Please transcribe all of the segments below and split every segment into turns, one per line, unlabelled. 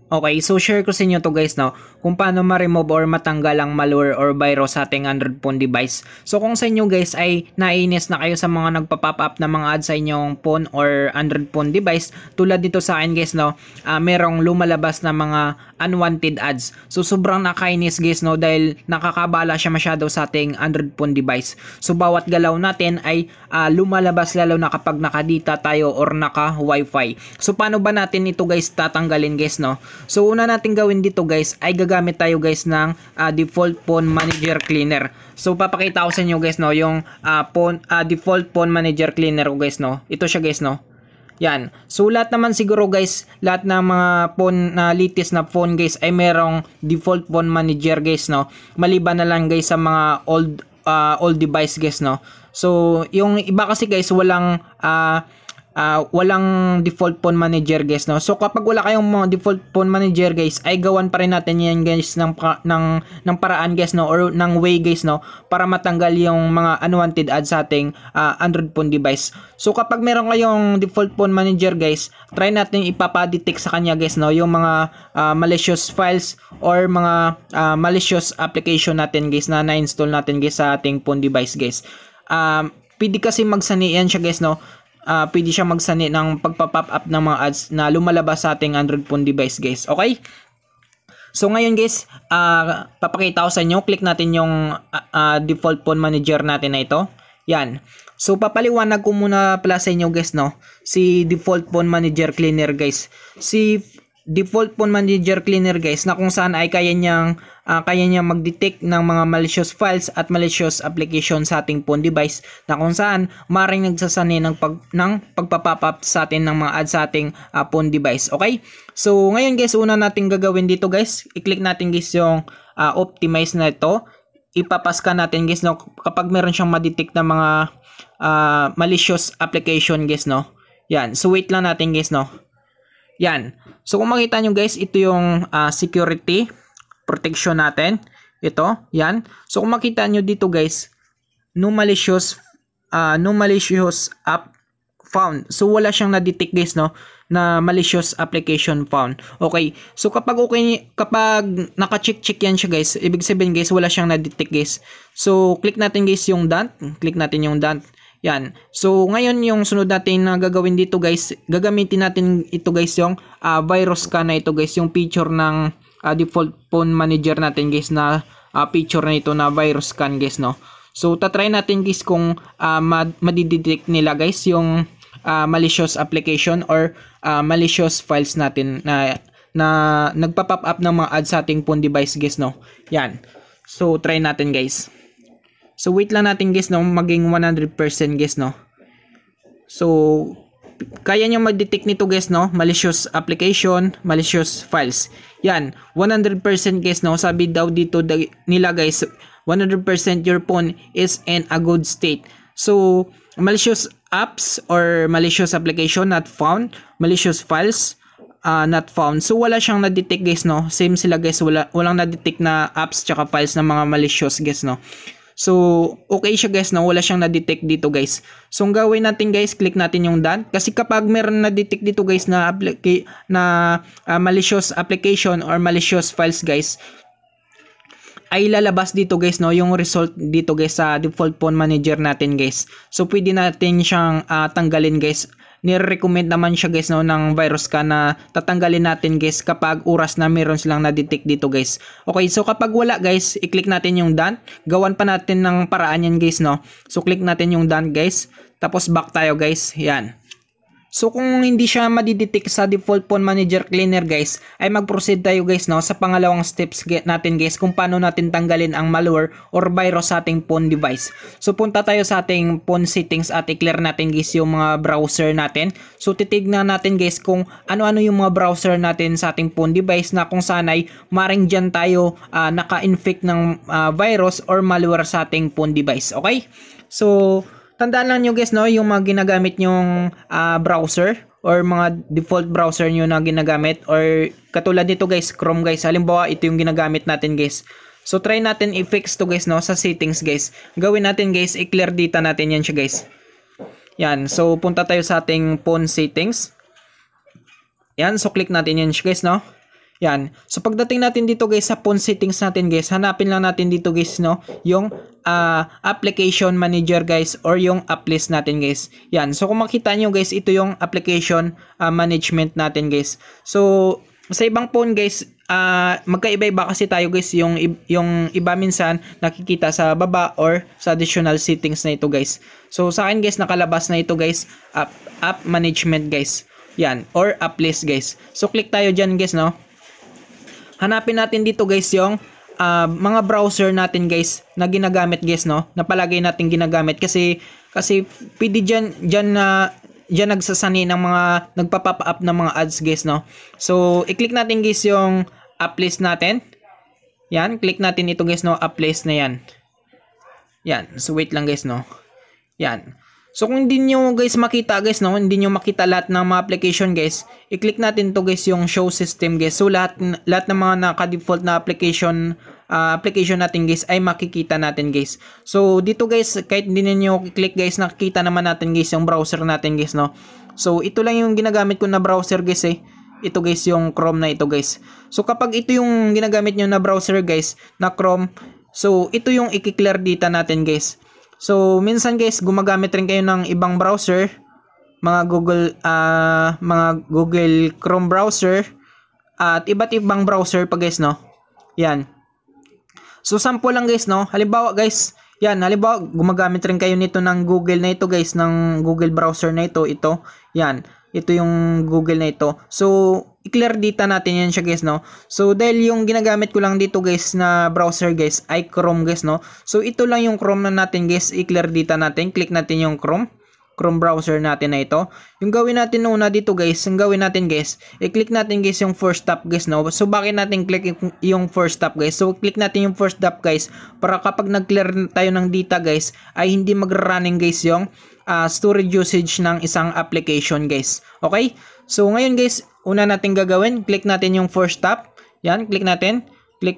Okay, so share ko sa inyo to guys, no, kung paano ma-remove or matanggal ang malware or virus sa ating Android phone device. So kung sa inyo guys ay naiinis na kayo sa mga nagpa-pop up na mga ads sa inyong phone or Android phone device, tulad dito sa akin guys, no, merong lumalabas na mga unwanted ads. So sobrang nakainis guys, no, dahil nakakabala siya masyado sa ating Android phone device. So bawat galaw natin ay lumalabas, lalo na kapag naka-data tayo or naka-wifi. So paano ba natin ito guys tatanggalin guys, no? So una natin gawin dito guys ay gagamit tayo guys ng default phone manager cleaner. So papakita ko sa inyo guys, no, yung default phone manager cleaner ko guys, no. Ito siya guys, no. Yan. So lahat naman siguro guys, lahat ng mga phone na latest na phone guys ay merong default phone manager guys, no. Maliban na lang guys sa mga old device guys, no. So yung iba kasi guys walang default phone manager guys, no. So kapag wala kayong mga default phone manager guys ay gawan pa rin natin yan guys ng paraan guys, no, or ng way guys, no, para matanggal yung mga unwanted ads sa ating Android phone device. So kapag meron kayong default phone manager guys, try natin ipapa-detect sa kanya guys, no, yung mga malicious files or mga malicious application natin guys na na-install natin guys sa ating phone device guys. Pwede kasi magsani yan siya guys, no. Pwede siya magsani ng pagpa-pop up ng mga ads na lumalabas sa ating Android phone device guys. Okay? So ngayon guys, papakita ko sa inyo, click natin yung default phone manager natin na ito. Yan. So papaliwanag ko muna pala sa inyo guys, no, si default phone manager cleaner guys. Si default phone manager cleaner guys na kung saan ay kaya niyang mag-detect ng mga malicious files at malicious application sa ating phone device, na kung saan maring nagsasani ng pagpa-pop up sa atin ng mga ads sa ating phone device. Okay? So ngayon guys, una natin gagawin dito guys, i-click natin guys yung optimize na ito. Ipapaska natin guys, no, kapag meron siyang ma-detect na mga malicious application guys, no. Yan. So wait lang natin guys, no. Yan. So kung makita nyo guys, ito yung security protection natin. Ito. Yan. So kung makita nyo dito guys, no malicious app found. So wala siyang na-detect guys, no, na malicious application found. Okay. So kapag naka-check yan siya guys, ibig sabihin guys wala siyang na-detect guys. So click natin guys yung done. Click natin yung done. Yan. So ngayon yung sunod natin na gagawin dito guys, gagamitin natin ito guys yung virus scan na ito guys, yung feature ng default phone manager natin guys na feature na ito na virus scan guys, no. So tatry natin guys kung madidetect nila guys yung malicious application or malicious files natin na nagpa-pop up ng mga ads sa ating phone device guys, no. Yan. So try natin guys. So wait lang natin guys, no, maging 100% guys, no. So kaya nyo mag-detect nito guys, no, malicious application, malicious files. Yan, 100% guys, no. Sabi daw dito nila guys, 100% your phone is in a good state. So malicious apps or malicious application not found, malicious files not found. So wala siyang na-detect guys, no. Same sila guys, walang na-detect na apps tsaka files na mga malicious guys, no. So okay siya guys, no, wala siyang na-detect dito guys. So ang gawin natin guys, click natin yung done, kasi kapag meron na-detect dito guys na malicious application or malicious files guys, ay lalabas dito guys, no, yung result dito guys sa default phone manager natin guys. So pwede natin siyang tanggalin guys. Nire-recommend naman siya guys, no, ng virus scan na tatanggalin natin guys kapag oras na meron silang na-detect dito guys. Okay, so kapag wala guys, i-click natin yung done. Gawan pa natin ng paraan yan guys, no. So click natin yung done guys. Tapos back tayo guys. Yan. So kung hindi siya madidetect sa default phone manager cleaner guys, ay mag-proceed tayo guys, no, sa pangalawang steps natin guys kung paano natin tanggalin ang malware or virus sa ating phone device. So punta tayo sa ating phone settings at i-clear natin guys yung mga browser natin. So titignan natin guys kung ano-ano yung mga browser natin sa ating phone device na kung saan ay maring dyan tayo naka-infect ng virus or malware sa ating phone device. Okay? So tandaan lang nyo guys, no, yung mga ginagamit nyong browser or mga default browser nyo na ginagamit, or katulad nito guys, Chrome guys. Halimbawa, ito yung ginagamit natin guys. So try natin i-fix to guys, no, sa settings guys. Gawin natin guys, i-clear data natin yan siya guys. Yan, so punta tayo sa ating phone settings. Yan, so click natin yan siya guys, no. Yan. So pagdating natin dito guys sa phone settings natin guys, hanapin lang natin dito guys no, yung application manager guys or yung app list natin guys. Yan. So kung makita nyo guys, ito yung application management natin guys. So sa ibang phone guys, magkaiba-iba kasi tayo guys, yung iba minsan nakikita sa baba or sa additional settings na ito guys. So sa akin guys, nakalabas na ito guys, app management guys. Yan, or app list guys. So click tayo dyan guys no. Hanapin natin dito guys yung mga browser natin guys na ginagamit guys no, na palagi natin ginagamit kasi pwede dyan nagsasani ng mga nagpa-pop up ng mga ads guys no. So i-click natin guys yung app list natin. Yan, click natin ito guys no, app list na yan. Yan, so wait lang guys no. Yan. So kung hindi nyo guys makita guys no, hindi nyo makita lahat ng mga application guys, i-click natin to guys yung show system guys. So lahat ng mga naka-default na application natin guys ay makikita natin guys. So dito guys, kahit hindi niyo i-click guys, nakikita naman natin guys yung browser natin guys no. So ito lang yung ginagamit ko na browser guys eh. Ito guys yung Chrome na ito guys. So kapag ito yung ginagamit nyo na browser guys, na Chrome, so ito yung i-clear data natin guys. So minsan guys, gumagamit rin kayo ng ibang browser, mga Google Chrome browser at iba't ibang browser pa guys no. Yan. So sample lang guys no. Halimbawa guys, yan, halimbawa gumagamit rin kayo nito ng Google na ito guys, ng Google browser na ito, yan. Ito yung Google na ito. So i-clear data natin yan siya guys no. So dahil yung ginagamit ko lang dito guys na browser guys ay Chrome guys no. So ito lang yung Chrome na natin guys, i-clear data natin. Click natin yung Chrome browser natin na ito. Yung gawin natin una dito guys, i-click natin guys yung first tab guys no. So bakit natin click yung first tab guys? So click natin yung first tab guys para kapag nag-clear tayo ng data guys ay hindi mag-running guys yung storage usage ng isang application guys. Okay? So ngayon guys, una natin gagawin, click natin yung first tab. Yan, click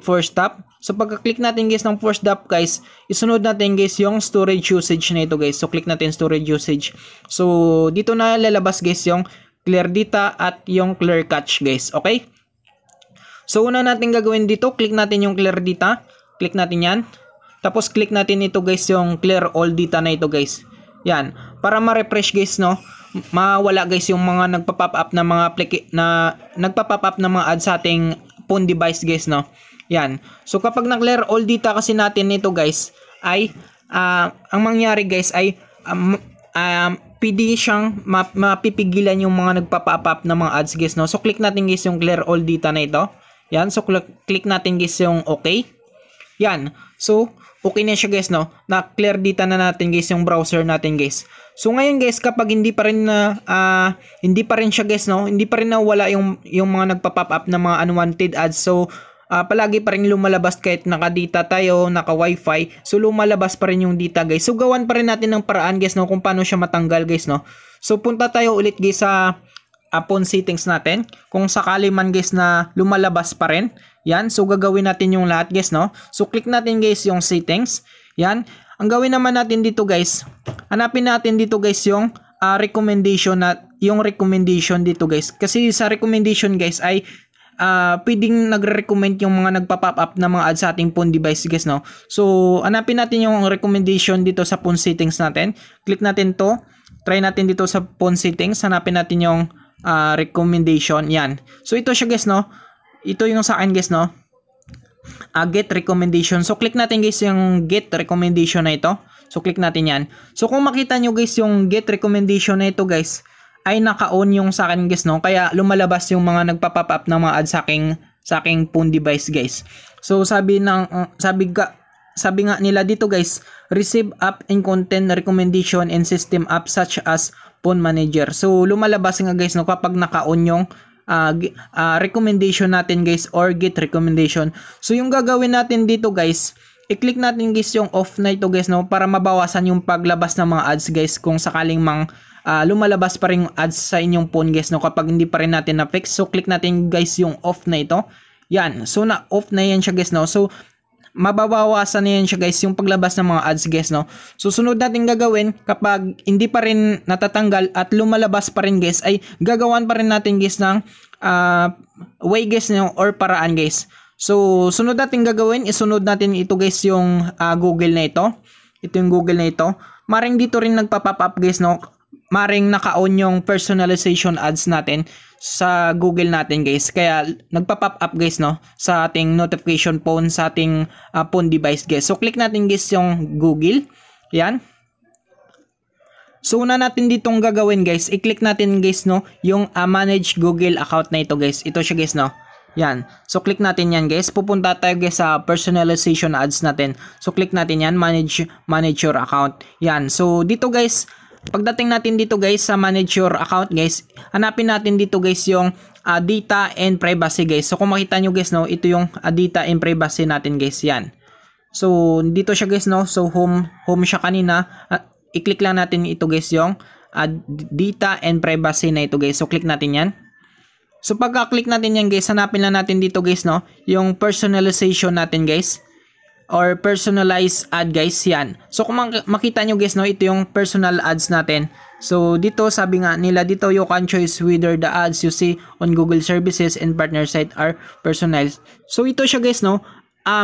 first tab. So pagka-click natin guys ng first tab guys, isunod natin guys yung storage usage na ito guys. So click natin storage usage. So dito na lalabas guys yung clear data at yung clear cache guys. Okay? So una natin gagawin dito, click natin yung clear data. Click natin yan. Tapos click natin ito guys yung clear all data na ito guys. Yan, para ma-refresh guys no, mawala guys yung mga nagpa-pop up na mga nagpa-pop up na mga ads sa ating phone device guys no. Yan. So kapag na-clear all data kasi natin nito guys ay ang mangyari guys ay pwede siyang mapipigilan yung mga nagpa-pop up na mga ads guys no. So click natin guys yung clear all data na ito. Yan, so click natin guys yung okay. Yan. So okay na siya guys no, na clear data na natin guys yung browser natin guys. So ngayon guys, kapag hindi pa rin siya guys no, hindi pa rin nawala yung mga nagpa-pop up na mga unwanted ads. So palagi pa rin lumalabas kahit naka-data tayo, naka-wifi. So lumalabas pa rin yung data guys. So gawan pa rin natin ng paraan guys no kung paano siya matanggal guys no. So punta tayo ulit guys sa phone settings natin. Kung sakali man guys na lumalabas pa rin. Yan, so gagawin natin yung lahat guys no. So click natin guys yung settings. Yan. Ang gawin naman natin dito guys, hanapin natin dito guys yung recommendation dito guys. Kasi sa recommendation guys ay pwedeng nagre-recommend yung mga nagpa-pop up na mga ads sa ating phone device guys no. So hanapin natin yung recommendation dito sa phone settings natin. Click natin to. Try natin dito sa phone settings, hanapin natin yung recommendation. Yan. So ito siya guys no. Ito yung sa akin guys no. Get recommendation. So click natin guys yung get recommendation na ito. So click natin yan. So kung makita nyo guys yung get recommendation na ito guys ay naka-on yung sa akin guys no. Kaya lumalabas yung mga nagpa-pop up na mga ads sa aking phone device guys. So sabi nga nila dito guys, receive app and content recommendation and system app such as phone manager. So lumalabas nga guys no kapag naka-on yung recommendation natin guys or get recommendation. So yung gagawin natin dito guys, i-click natin guys yung off na ito guys no para mabawasan yung paglabas ng mga ads guys kung sakaling lumalabas pa rin yung ads sa inyong phone guys no kapag hindi pa rin natin na-fix. So click natin guys yung off na ito. Yan. So na off na yan siya guys no. So mababawasan na yan siya guys yung paglabas ng mga ads guys no. So sunod natin gagawin kapag hindi pa rin natatanggal at lumalabas pa rin guys ay gagawan pa rin natin guys ng way guys no, or paraan guys. So sunod natin gagawin, isunod natin ito guys yung Google na ito. Ito yung Google na ito. Maring dito rin nagpa-pop up guys no. Maring naka-on yung personalization ads natin sa Google natin guys. Kaya nagpa-pop up guys no sa ating notification phone, sa ating phone device guys. So click natin guys yung Google. Yan. So una natin ditong gagawin guys, i-click natin guys no yung manage Google account na ito guys. Ito siya guys no. Yan. So click natin yan guys. Pupunta tayo guys sa personalization ads natin. So click natin yan, manage your account. Yan. So dito guys, pagdating natin dito guys sa manage your account guys, hanapin natin dito guys yung data and privacy guys. So kung makita nyo guys no, ito yung data and privacy natin guys. Yan. So dito siya guys no. So home siya kanina. I-click lang natin ito guys yung data and privacy na ito guys. So click natin yan. So pagka-click natin yan guys, hanapin lang natin dito guys no, yung personalization natin guys, or personalized ad guys. Yan. So kung makita nyo guys no, ito yung personal ads natin. So dito sabi nga nila dito, you can choose whether the ads you see on Google services and partner site are personalized. So ito siya guys no,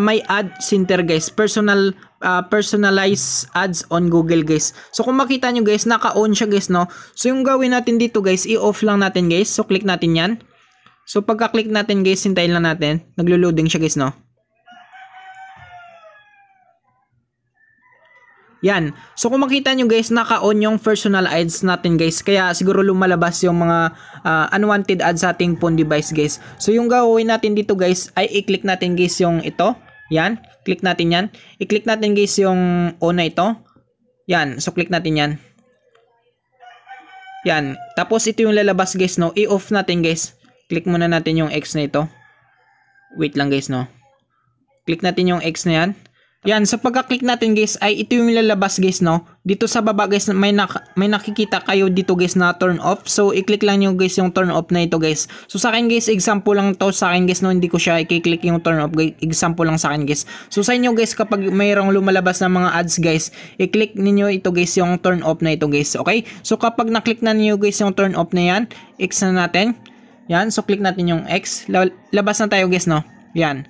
may ad center guys, personalized ads on Google guys. So kung makita nyo guys, naka-on siya guys no. So yung gawin natin dito guys, i-off lang natin guys. So click natin yan. So pagka-click natin guys, hintayin lang natin. Naglo-loading siya guys no. Yan. So kung makita nyo guys, naka-on yung personal ads natin guys. Kaya siguro lumalabas yung mga unwanted ads sa ating phone device guys. So yung gawin natin dito guys, ay i-click natin guys yung ito. Yan. Click natin yan. I-click natin guys yung on na ito. Yan. So click natin yan. Yan. Tapos ito yung lalabas guys no. I-off natin guys. Click muna natin yung X na ito. Wait lang guys no. Click natin yung X na yan. Yan, sa pagka-click natin guys, ay ito yung lalabas guys no. Dito sa baba guys, may nakikita kayo dito guys na turn off. So i-click lang nyo guys yung turn off na ito guys. So sa akin guys, example lang to sa akin guys no, hindi ko siya i-click yung turn off guys. Example lang sa akin guys. So sa inyo guys, kapag mayroong lumalabas na mga ads guys, i-click niyo ito guys yung turn off na ito guys. Okay? So kapag na-click na niyo guys yung turn off na yan, X na natin. Yan, so click natin yung X. Labas na tayo guys no. Yan.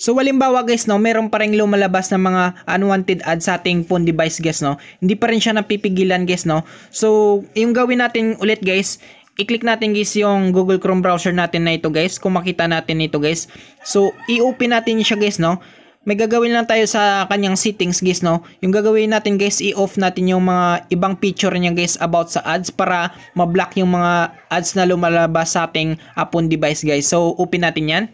So halimbawa guys no, meron pa ring lumalabas na mga unwanted ads sa ating phone device guys no. Hindi pa rin siya napipigilan guys no. So yung gawin natin ulit guys, i-click natin guys yung Google Chrome browser natin na ito guys. Kung makita natin ito guys. So i-open natin siya guys no. May gagawin lang tayo sa kanyang settings guys no. Yung gagawin natin guys, i-off natin yung mga ibang feature niya guys about sa ads para ma-block yung mga ads na lumalabas sa ating phone device guys. So open natin yan.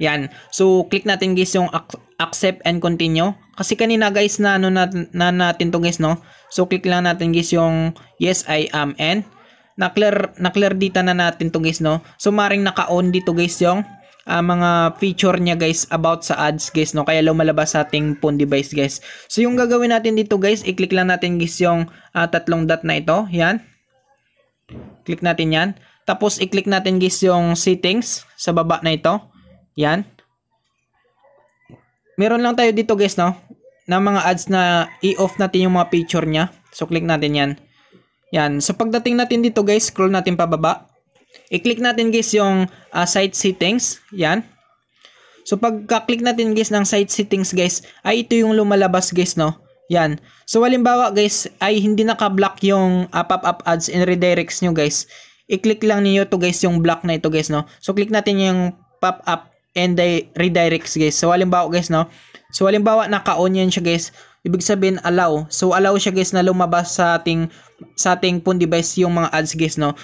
Yan. So click natin guys yung accept and continue. Kasi kanina guys na natin to guys no. So click lang natin guys yung yes I am, and na-clear data na natin to guys no. So maring naka-on dito guys yung mga feature niya guys about sa ads guys no. Kaya lumalabas sa ating phone device guys. So yung gagawin natin dito guys, i-click lang natin guys yung tatlong dot na ito. Yan. Click natin yan. Tapos i-click natin guys yung settings sa baba na ito. Yan. Meron lang tayo dito guys no, na mga ads na i-off natin yung mga picture niya. So click natin yan. Yan. So pagdating natin dito guys, scroll natin pababa. I-click natin guys yung site settings. Yan. So pagka-click natin guys ng site settings guys, ay ito yung lumalabas guys no. Yan. So halimbawa guys, ay hindi naka-block yung pop-up ads and redirects nyo guys. I-click lang niyo to guys yung block na ito guys no. So click natin yung pop-up and redirects guys. So halimbawa guys no. So halimbawa naka-on yan siya guys. Ibig sabihin allow. So allow siya guys na lumabas sa ating phone device yung mga ads guys no.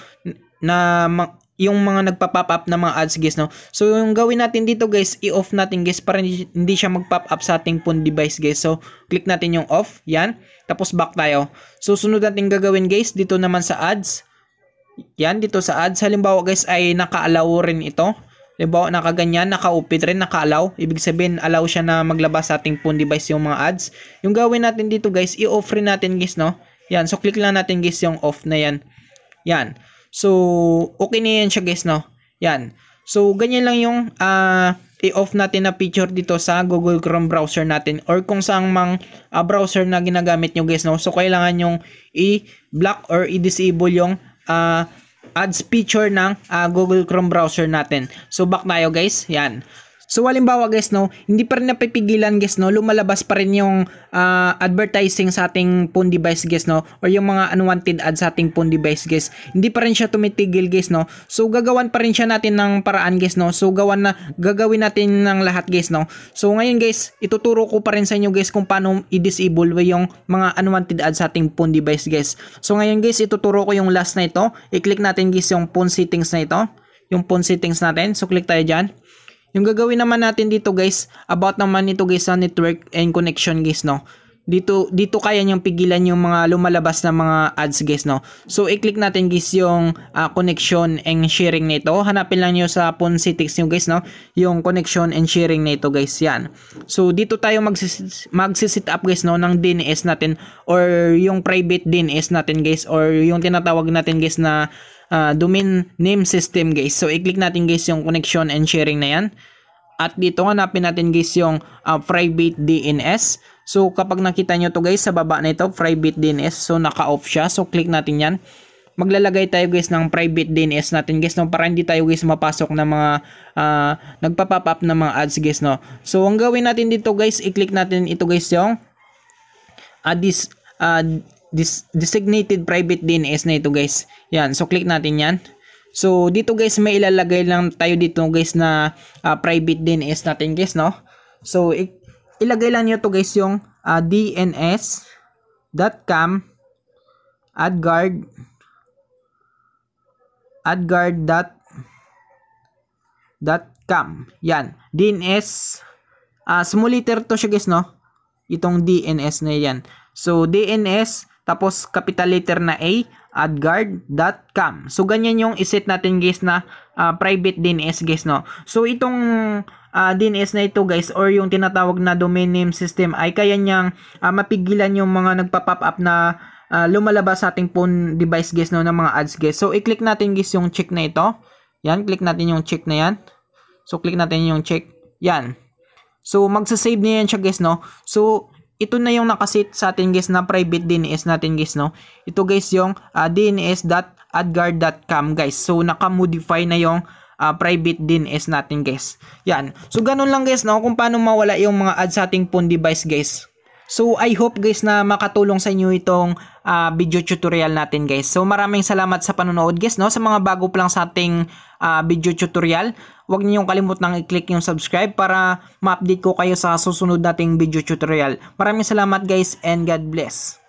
Na yung mga nagpa-pop up na mga ads guys no. So yung gawin natin dito guys, i-off natin guys para hindi siya mag-pop up sa ating phone device guys. So click natin yung off. Yan. Tapos back tayo. So sunod natin gagawin guys dito naman sa ads. Yan dito sa ads. Halimbawa guys ay naka-allow rin ito. Halimbawa nakaganyan, naka-open rin, naka-allow. Ibig sabihin, allow siya na maglabas sa ating phone device yung mga ads. Yung gawin natin dito guys, i-off rin natin guys no. Yan, so click lang natin guys yung off na yan. Yan. So, okay na yan siya guys no. Yan. So, ganyan lang yung i-off natin na feature dito sa Google Chrome browser natin. Or kung saang mang browser na ginagamit nyo guys no. So, kailangan yung i-block or i-disable yung ads feature ng Google Chrome browser natin. So back tayo guys, yan. So halimbawa guys no, hindi pa rin napipigilan guys no, lumalabas pa rin yung advertising sa ating phone device guys no, or yung mga unwanted ads sa ating phone device guys. Hindi pa rin siya tumitigil guys no. So gagawan pa rin siya natin ng paraan guys no. So gagawin natin ng lahat guys no. So ngayon guys, ituturo ko pa rin sa inyo guys kung paano i-disable yung mga unwanted ads sa ating phone device guys. So ngayon guys, ituturo ko yung last na ito. I-click natin guys yung phone settings na ito. Yung phone settings natin. So click tayo dyan. Yung gagawin naman natin dito guys, about naman ito guys sa network and connection guys no. Dito kaya niyang pigilan yung mga lumalabas na mga ads guys no. So i-click natin guys yung connection and sharing nito. Hanapin lang niyo sa phone settings niyo guys no, yung connection and sharing nito guys, yan. So dito tayo magsi-set up guys no ng DNS natin or yung private DNS natin guys, or yung tinatawag natin guys na domain name system guys. So i-click natin guys yung connection and sharing na yan. At dito hanapin natin guys yung private DNS. So kapag nakita nyo to guys sa baba na ito, private DNS, so naka-off siya. So click natin yan. Maglalagay tayo guys ng private DNS natin guys no, para hindi tayo guys mapasok na mga nagpa-pop up na mga ads guys no. So ang gawin natin dito guys, i-click natin ito guys yung designated private DNS na ito guys. Yan, so click natin yan. So dito guys may ilalagay lang tayo dito guys na private DNS natin guys no. So ilagay lang niyo to guys yung dns.com adguard.com. Yan, DNS small letter to siya guys no. Itong DNS na yan. So DNS tapos capital letter na A, adguard.com. So ganyan yung iset natin guys na private DNS guys no. So itong DNS na ito guys, or yung tinatawag na domain name system, ay kaya niyang mapigilan yung mga nagpa-pop up na lumalabas sa ating phone device guys no, ng mga ads guys. So i-click natin guys yung check na ito. Yan, click natin yung check na yan. So click natin yung check. Yan. So magsa-save na yan siya guys no. So ito na yung nakaset sa atin guys na private DNS natin guys no. Ito guys yung dns.adguard.com guys. So naka-modify na yung private DNS natin guys. Yan. So ganun lang guys no, kung paano mawala yung mga ads sa ating phone device guys. So I hope guys na makatulong sa inyo itong video tutorial natin guys. So maraming salamat sa panonood guys no. Sa mga bago pa lang sa ating video tutorial, huwag niyong kalimutang i-click yung subscribe para ma-update ko kayo sa susunod nating video tutorial. Maraming salamat guys and God bless.